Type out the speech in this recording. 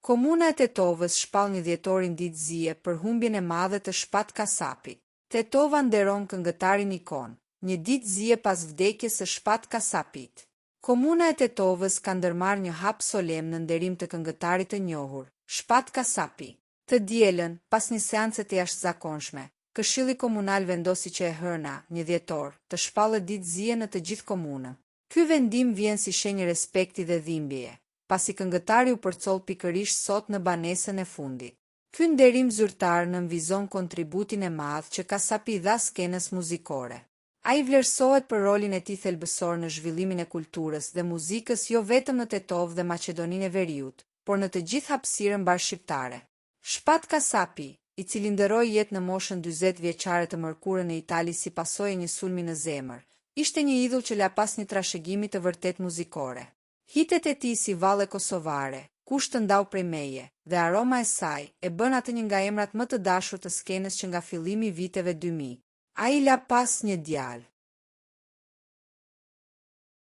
Komuna e Tetovës shpall një dhjetorin ditë zije për humbjen e madhe të Shpat Kasapit. Tetova nderon këngëtarin ikon, një ditë zije pas vdekjes së Shpat Kasapit. Komuna e Tetovës ka ndërmarrë një hap solem në nderim të këngëtarit të njohur, Shpat Kasapi. Të dielën, pas një seance të jashtëzakonshme, Këshilli Komunal vendosi që e hëna, 1 dhjetor, të shpallet ditë zije në të gjithë komunën. Ky vendim vjen si shenjë respekti dhe dhimbjeje, pasi këngëtari u përcoll pikërisht sot në banesën e fundit. Ky nderim zyrtar nënvizon kontributin e madh që Kasapi dha skenës muzikore. Ai vlerësohet për rolin e tij thelbësor në zhvillimin e kulturës dhe muzikës jo vetëm në Tetovë dhe Maqedoninë e Veriut, por në të gjithë hapësirën bashkëshqiptare. Shpat Kasapi, i cili nderoi jetë në moshën 40 vjeçare të mërkurë në Itali si pasojë e një sulmi në zemër, ishte një idhull që la pas një trashëgimi të vërtet muzikore. Hitet e tij si Valle Kosovare, Kush të ndau prej meje, dhe aroma e saj e bën atë një nga emrat më të dashur të skenës që nga fillimi i viteve 2000. Ai la pas një djalë.